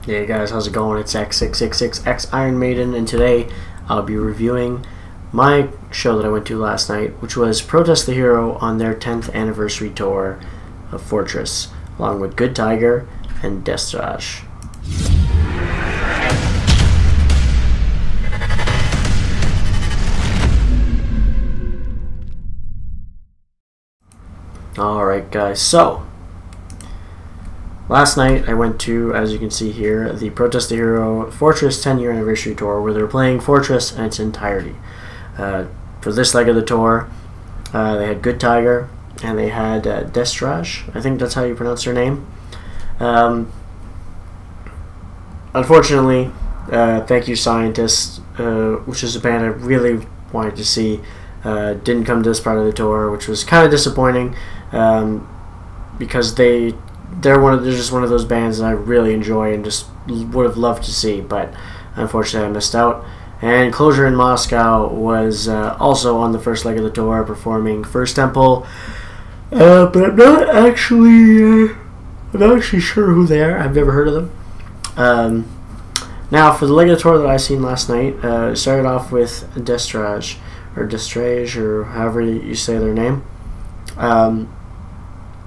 Hey guys, how's it going? It's X666X Iron Maiden, and today I'll be reviewing my show that I went to last night, which was Protest the Hero on their 10th anniversary tour of Fortress, along with Good Tiger and Destrash. Alright guys, so last night I went to, as you can see here, the Protest the Hero Fortress 10-year anniversary tour, where they're playing Fortress in its entirety. For this leg of the tour, they had Good Tiger and they had Destrash. I think that's how you pronounce her name. Unfortunately, Thank You Scientists, which is a band I really wanted to see, didn't come to this part of the tour, which was kind of disappointing, because they're just one of those bands that I really enjoy and just would have loved to see, but unfortunately I missed out. And Closure in Moscow was also on the first leg of the tour, performing First Temple, but I'm not actually sure who they are. I've never heard of them. Now, for the leg of the tour that I seen last night, it started off with Destrage, or however you say their name.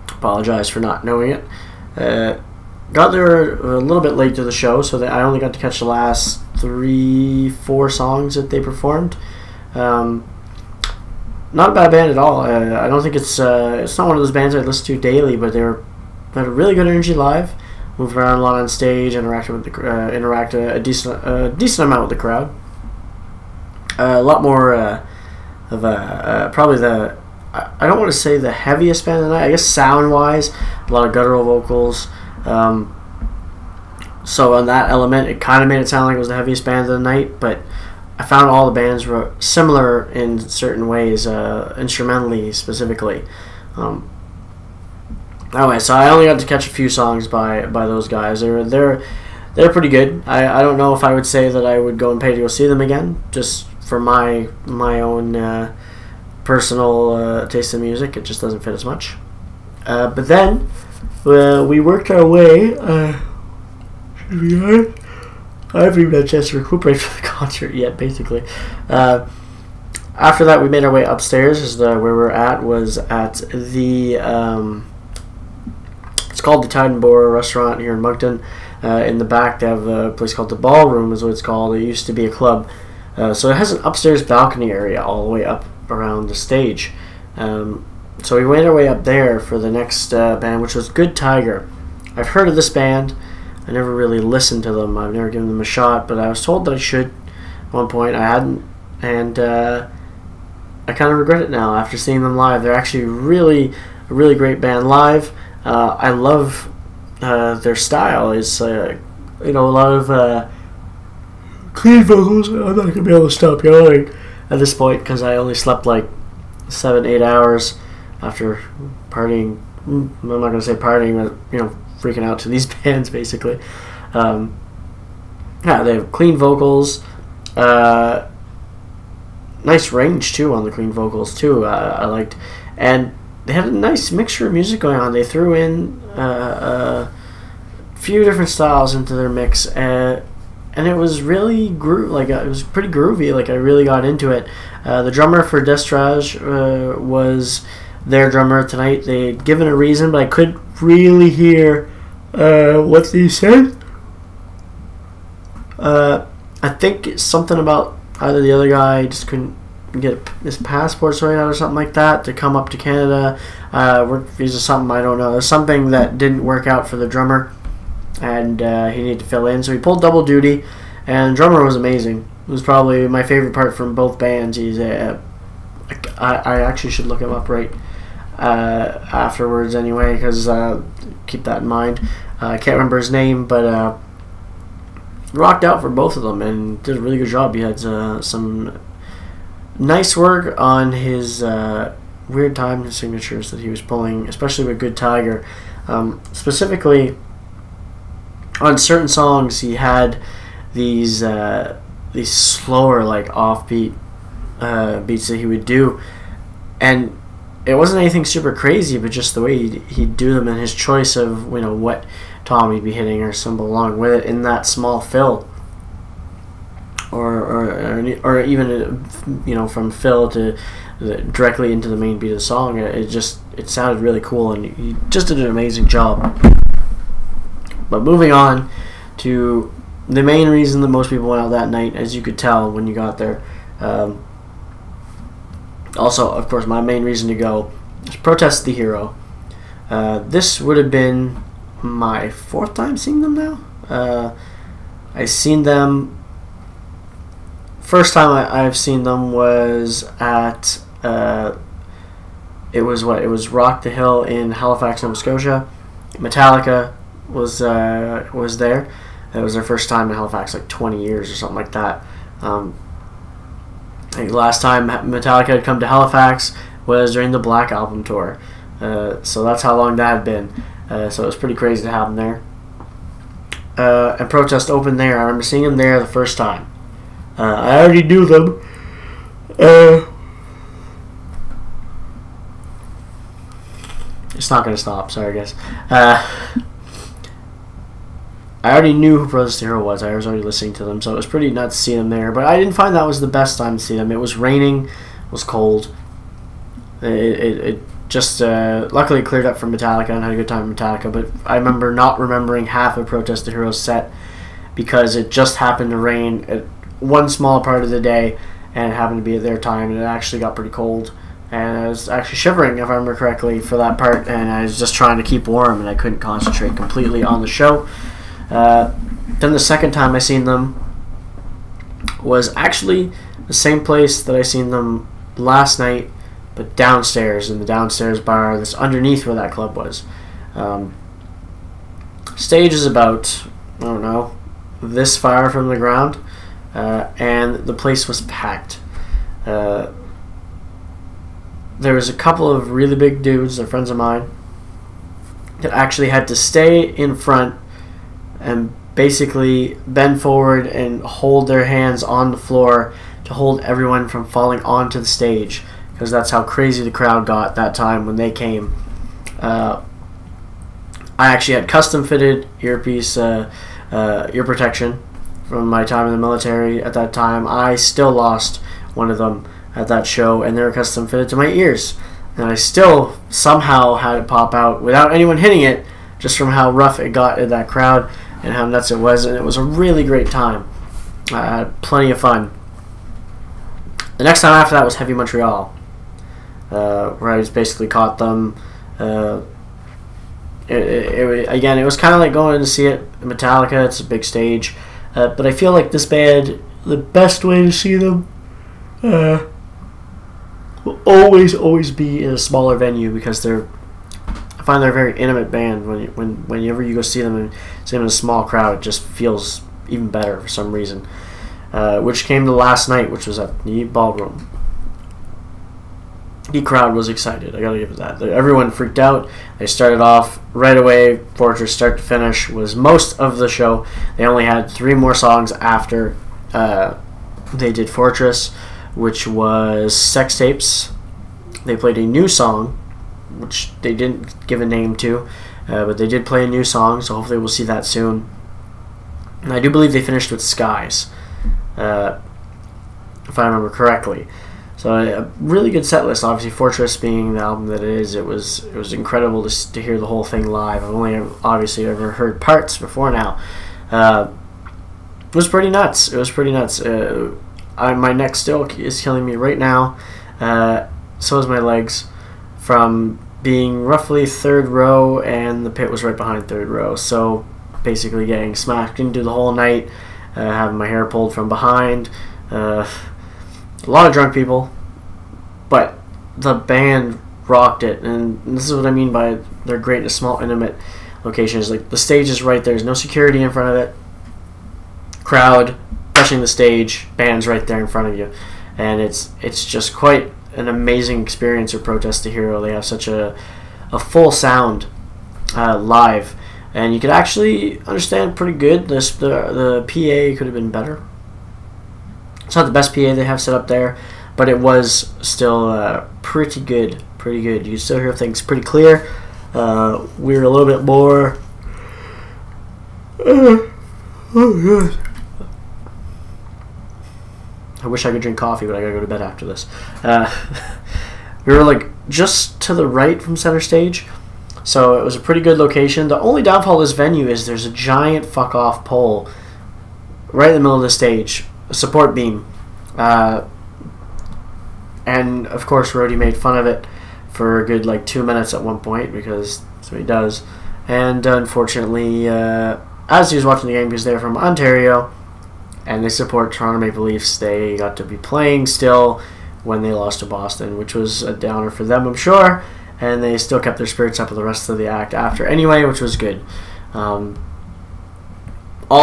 Apologize for not knowing it. Got there a little bit late to the show, so that I only got to catch the last 3-4 songs that they performed. Not a bad band at all. I don't think it's not one of those bands I listen to daily, but they had a really good energy live. Moved around a lot on stage, interacted a decent amount with the crowd. A lot more of probably I don't want to say the heaviest band of the night. I guess sound-wise, a lot of guttural vocals. So on that element, it kind of made it sound like it was the heaviest band of the night. But I found all the bands were similar in certain ways, instrumentally specifically. Anyway, so I only got to catch a few songs by those guys. They're pretty good. I don't know if I would say that I would go and pay to go see them again, just for my own personal taste in music. It just doesn't fit as much. But then we worked our way. I haven't even had a chance to recuperate from the concert yet, basically. After that, we made our way upstairs. Where we're at was at the it's called the Tide and Boar restaurant here in Moncton. In the back, they have a place called the Ballroom, is what it's called. It used to be a club. So it has an upstairs balcony area all the way up around the stage. So we made our way up there for the next band, which was Good Tiger. I've heard of this band. I never really listened to them. I've never given them a shot, but I was told that I should at one point. I hadn't, and I kind of regret it now after seeing them live. They're actually a really great band live. I love their style. It's a lot of clean vocals. I'm not gonna be able to stop yelling at this point because I only slept like 7-8 hours after partying. I'm not gonna say partying, but freaking out to these bands basically. Yeah, they have clean vocals. Nice range too on the clean vocals too. I liked, and they had a nice mixture of music going on. They threw in a few different styles into their mix, and it was really it was pretty groovy. Like, I really got into it. The drummer for Destrage was their drummer tonight. They'd given a reason, but I couldn't really hear what he said. I think it's something about either the other guy just couldn't get his passport sorted out or something like that to come up to Canada. Work visa, something, I don't know. There's something that didn't work out for the drummer, and he needed to fill in, so he pulled double duty, and the drummer was amazing. It was probably my favorite part from both bands. He's I actually should look him up right afterwards anyway, because keep that in mind. I can't remember his name, but rocked out for both of them and did a really good job. He had some nice work on his weird time signatures that he was pulling, especially with Good Tiger. Specifically, on certain songs, he had these slower, like offbeat beats that he would do, and it wasn't anything super crazy, but just the way he'd do them and his choice of what Tommy'd be hitting our cymbal along with it in that small fill, or even from fill to directly into the main beat of the song. It sounded really cool, and he just did an amazing job. But moving on to the main reason that most people went out that night, as you could tell when you got there. Also, of course, my main reason to go is Protest the Hero. This would have been my 4th time seeing them now. I seen them. First time I've seen them was at it was Rock the Hill in Halifax, Nova Scotia. Metallica was there. It was their first time in Halifax, like 20 years or something like that. I think the last time Metallica had come to Halifax was during the Black Album tour. So that's how long that had been. So it was pretty crazy to have them there. And Protest opened there. I remember seeing them there the first time. I already knew them. It's not going to stop. Sorry, guys. I already knew who Protest the Hero was. I was already listening to them, so it was pretty nuts to see them there. But I didn't find that was the best time to see them. It was raining. It was cold. It just luckily cleared up from Metallica and had a good time with Metallica. But I remember not remembering half of Protest the Hero's set because it just happened to rain at one small part of the day, and it happened to be at their time, and it actually got pretty cold. And I was actually shivering, if I remember correctly, for that part, and I was just trying to keep warm, and I couldn't concentrate completely on the show. Then the second time I seen them was actually the same place that I seen them last night, but downstairs in the downstairs bar that's underneath where that club was. Stage is about, I don't know, this far from the ground, and the place was packed. There was a couple of really big dudes, they're friends of mine, that actually had to stay in front and basically bend forward and hold their hands on the floor to hold everyone from falling onto the stage, because that's how crazy the crowd got that time when they came. I actually had custom fitted earpiece ear protection from my time in the military at that time. I still lost one of them at that show, and they were custom fitted to my ears, and I still somehow had it pop out without anyone hitting it, just from how rough it got in that crowd and how nuts it was. And it was a really great time. I had plenty of fun. The next time after that was Heavy Montreal, where I just basically caught them. Again, it was kind of like going to see it in Metallica. It's a big stage, but I feel like this band, the best way to see them will always be in a smaller venue, because I find they're a very intimate band. Whenever you go see them in a small crowd, it just feels even better for some reason. Which came to last night, which was at the Ballroom. The crowd was excited. I gotta give it that. Everyone freaked out. They started off right away. Fortress, start to finish, was most of the show. They only had 3 more songs after they did Fortress, which was Sex Tapes. They played a new song, which they didn't give a name to, but they did play a new song, so hopefully we'll see that soon. And I do believe they finished with Skies, if I remember correctly. So a really good set list. Obviously, Fortress being the album that it is, it was incredible to hear the whole thing live. I've only obviously ever heard parts before now. It was pretty nuts. My neck still is killing me right now. So is my legs, from being roughly 3rd row, and the pit was right behind 3rd row. So basically getting smacked into the whole night, having my hair pulled from behind. A lot of drunk people, but the band rocked it, and this is what I mean by they're great in a small, intimate location. Like, the stage is right there. There's no security in front of it. Crowd pushing the stage, band's right there in front of you, and it's just quite an amazing experience with Protest the Hero. They have such a full sound live, and you could actually understand pretty good. The PA could have been better. It's not the best PA they have set up there, but it was still pretty good. You still hear things pretty clear. We were a little bit more Oh, good. I wish I could drink coffee, but I gotta go to bed after this. We were like just to the right from center stage, so it was a pretty good location. The only downfall of this venue is there's a giant fuck off pole right in the middle of the stage, a support beam, and of course Rhodey made fun of it for a good like 2 minutes at one point because that's what he does. And unfortunately, as he was watching the game, because they're from Ontario and they support Toronto Maple Leafs, they got to be playing still when they lost to Boston, which was a downer for them, I'm sure. And they still kept their spirits up for the rest of the act after anyway, which was good. All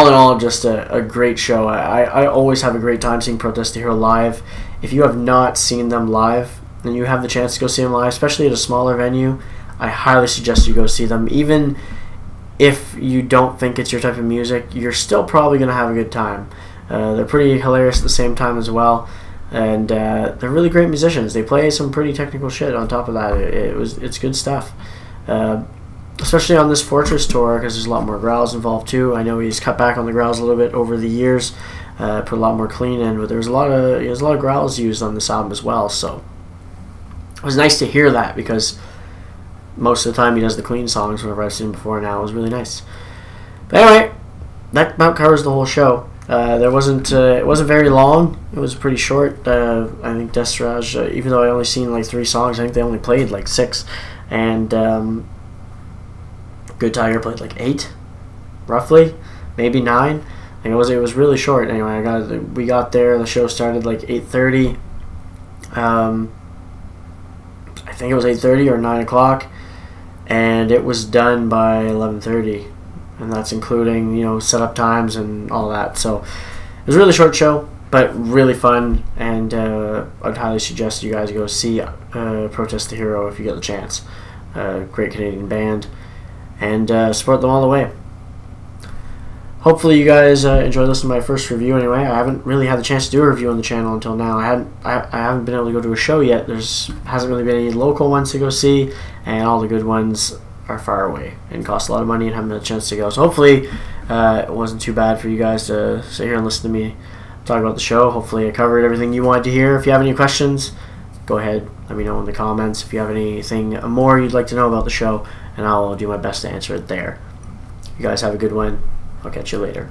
in all, just a great show. I always have a great time seeing Protest the Hero live. If you have not seen them live and you have the chance to go see them live, especially at a smaller venue, I highly suggest you go see them. Even if you don't think it's your type of music, you're still probably going to have a good time. They're pretty hilarious at the same time as well, and they're really great musicians. They play some pretty technical shit on top of that. It's good stuff, especially on this Fortress tour, because there's a lot more growls involved too. I know he's cut back on the growls a little bit over the years, put a lot more clean in, but there's a lot of growls used on this album as well. So it was nice to hear that, because most of the time he does the clean songs whenever I've seen him before now. It was really nice. But anyway, that about covers the whole show. It wasn't very long. It was pretty short. I think Desiraj, even though I only seen like 3 songs, I think they only played like 6, and Good Tiger played like 8, roughly, maybe 9. And it was really short. Anyway, we got there. The show started like 8:30. I think it was 8:30 or 9 o'clock, and it was done by 11:30. And that's including, setup times and all that. So it was a really short show, but really fun, and I'd highly suggest you guys go see Protest the Hero if you get the chance. Great Canadian band, and support them all the way. Hopefully you guys enjoyed listening to my first review anyway. I haven't really had the chance to do a review on the channel until now. I haven't been able to go to a show yet. Hasn't really been any local ones to go see, and all the good ones are far away and cost a lot of money and haven't had a chance to go. So hopefully it wasn't too bad for you guys to sit here and listen to me talk about the show. Hopefully I covered everything you wanted to hear. If you have any questions, go ahead, let me know in the comments. If you have anything more you'd like to know about the show, and I'll do my best to answer it there. You guys have a good one. I'll catch you later.